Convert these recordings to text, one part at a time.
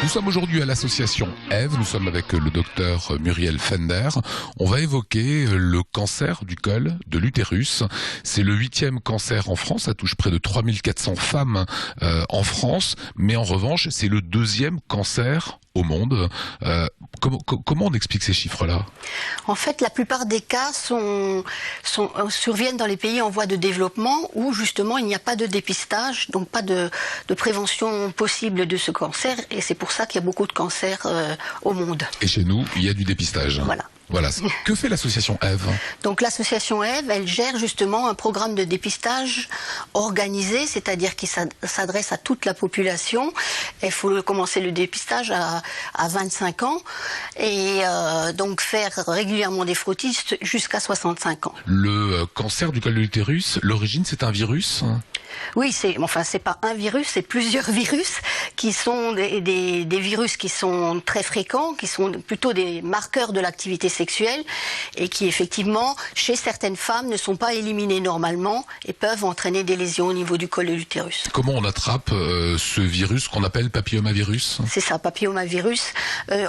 Nous sommes aujourd'hui à l'association Ève, nous sommes avec le docteur Muriel Fender. On va évoquer le cancer du col de l'utérus. C'est le 8e cancer en France, ça touche près de 3400 femmes en France, mais en revanche c'est le 2e cancer au monde. Comment on explique ces chiffres-là? En fait, la plupart des cas surviennent dans les pays en voie de développement où justement il n'y a pas de dépistage, donc pas de prévention possible de ce cancer, et c'est pour ça qu'il y a beaucoup de cancers au monde. Et chez nous, il y a du dépistage. Voilà. Voilà. Que fait l'association Ève? Donc l'association Ève, elle gère justement un programme de dépistage organisé, c'est-à-dire qui s'adresse à toute la population. Il faut commencer le dépistage à 25 ans et donc faire régulièrement des frottis jusqu'à 65 ans. Le cancer du col de l'utérus, l'origine c'est un virus? Oui, c'est pas un virus, c'est plusieurs virus qui sont des virus qui sont très fréquents, qui sont plutôt des marqueurs de l'activité sexuelle et qui effectivement, chez certaines femmes, ne sont pas éliminés normalement et peuvent entraîner des lésions au niveau du col de l'utérus. Comment on attrape ce virus qu'on appelle papillomavirus? C'est ça, papillomavirus.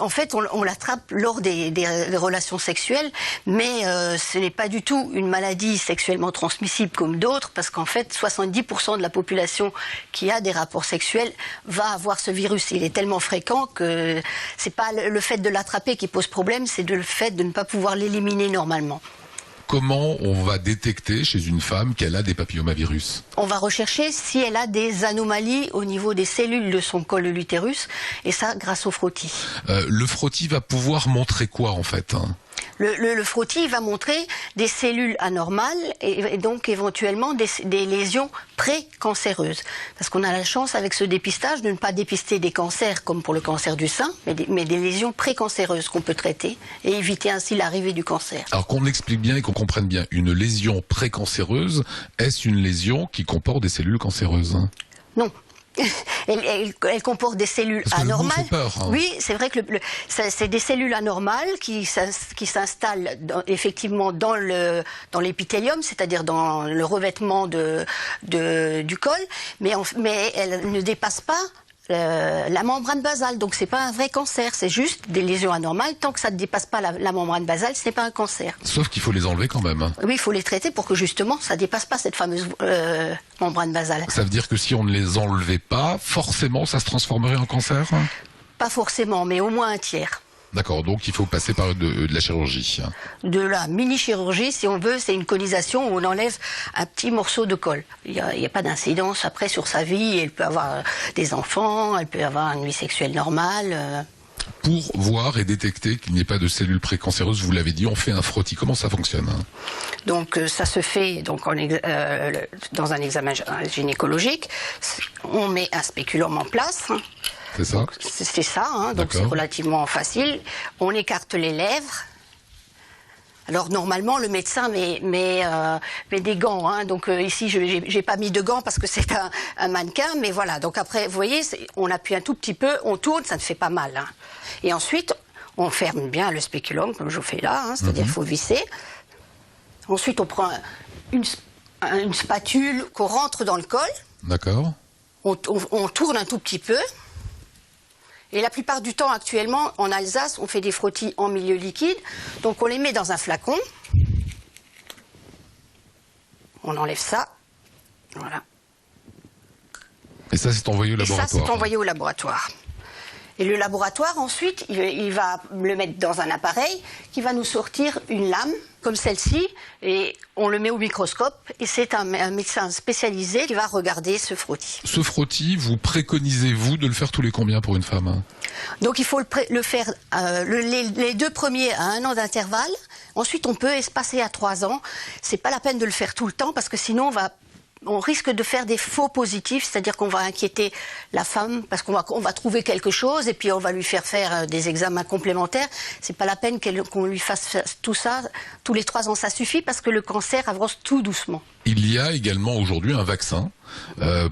En fait, on l'attrape lors des relations sexuelles, mais ce n'est pas du tout une maladie sexuellement transmissible comme d'autres, parce qu'en fait, 70% de la population qui a des rapports sexuels va avoir ce virus. Il est tellement fréquent que c'est pas le fait de l'attraper qui pose problème, c'est le fait de ne pas pouvoir l'éliminer normalement. Comment on va détecter chez une femme qu'elle a des papillomavirus? On va rechercher si elle a des anomalies au niveau des cellules de son col de l'utérus, et ça grâce au frottis. Le frottis va pouvoir montrer quoi en fait? Le frottis va montrer des cellules anormales et donc éventuellement des lésions précancéreuses. Parce qu'on a la chance avec ce dépistage de ne pas dépister des cancers comme pour le cancer du sein, mais des lésions précancéreuses qu'on peut traiter et éviter ainsi l'arrivée du cancer. Alors qu'on explique bien et qu'on comprenne bien, une lésion précancéreuse, est-ce une lésion qui comporte des cellules cancéreuses? Non. Elle comporte des cellules anormales. Oui, c'est vrai que c'est des cellules anormales qui s'installent effectivement dans l'épithélium, c'est-à-dire dans le revêtement du col, mais elles ne dépassent pas la membrane basale, donc c'est pas un vrai cancer, c'est juste des lésions anormales. Tant que ça ne dépasse pas la membrane basale, ce n'est pas un cancer. Sauf qu'il faut les enlever quand même. Oui, il faut les traiter pour que justement ça dépasse pas cette fameuse membrane basale. Ça veut dire que si on ne les enlevait pas, forcément ça se transformerait en cancer? Pas forcément, mais au moins un tiers. D'accord, donc il faut passer par de la chirurgie. De la mini-chirurgie, si on veut, c'est une conisation où on enlève un petit morceau de col. Il n'y a pas d'incidence après sur sa vie, elle peut avoir des enfants, elle peut avoir une vie sexuelle normale. Pour voir et détecter qu'il n'y ait pas de cellules précancéreuses, vous l'avez dit, on fait un frottis. Comment ça fonctionne? Donc ça se fait donc dans un examen gynécologique. On met un spéculum en place. C'est ça? C'est ça, hein, donc c'est relativement facile. On écarte les lèvres. Alors normalement le médecin met des gants, hein, donc ici j'ai pas mis de gants parce que c'est un mannequin, mais voilà. Donc après vous voyez, on appuie un tout petit peu, on tourne, ça ne fait pas mal. Hein. Et ensuite on ferme bien le spéculum comme je vous fais là, hein, c'est-à-dire qu'il faut visser. Ensuite on prend une spatule qu'on rentre dans le col. D'accord. On tourne un tout petit peu. Et la plupart du temps, actuellement, en Alsace, on fait des frottis en milieu liquide. Donc on les met dans un flacon. On enlève ça. Voilà. Et ça, c'est envoyé au laboratoire? Et ça, c'est envoyé au laboratoire. Et le laboratoire, ensuite, il va le mettre dans un appareil qui va nous sortir une lame comme celle-ci, et on le met au microscope, et c'est un médecin spécialisé qui va regarder ce frottis. Ce frottis, vous préconisez-vous de le faire tous les combien pour une femme? Donc il faut le faire les 2 premiers à 1 an d'intervalle, ensuite on peut espacer à 3 ans. C'est pas la peine de le faire tout le temps, parce que sinon on risque de faire des faux positifs, c'est-à-dire qu'on va inquiéter la femme parce qu'on va trouver quelque chose et puis on va lui faire des examens complémentaires. C'est pas la peine qu'on lui fasse tout ça tous les 3 ans, ça suffit parce que le cancer avance tout doucement. Il y a également aujourd'hui un vaccin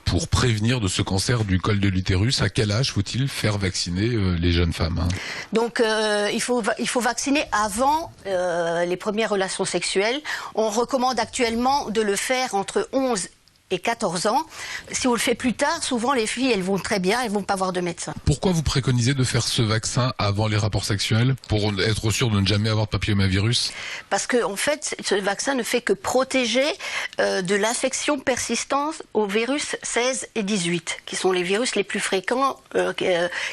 pour prévenir de ce cancer du col de l'utérus. À quel âge faut-il faire vacciner les jeunes femmes? Donc il faut vacciner avant les premières relations sexuelles. On recommande actuellement de le faire entre 11 et 14 ans. Si on le fait plus tard, souvent les filles, elles vont très bien, elles vont pas voir de médecin. Pourquoi vous préconisez de faire ce vaccin avant les rapports sexuels pour être sûr de ne jamais avoir de papillomavirus? Parce que en fait, ce vaccin ne fait que protéger de l'infection persistante aux virus 16 et 18, qui sont les virus les plus fréquents,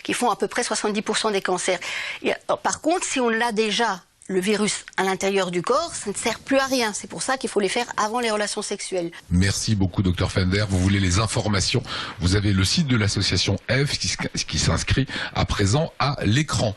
qui font à peu près 70% des cancers. Et, par contre, si on l'a déjà, le virus à l'intérieur du corps, ça ne sert plus à rien. C'est pour ça qu'il faut les faire avant les relations sexuelles. Merci beaucoup, Dr Fender. Vous voulez les informations? Vous avez le site de l'association Eve qui s'inscrit à présent à l'écran.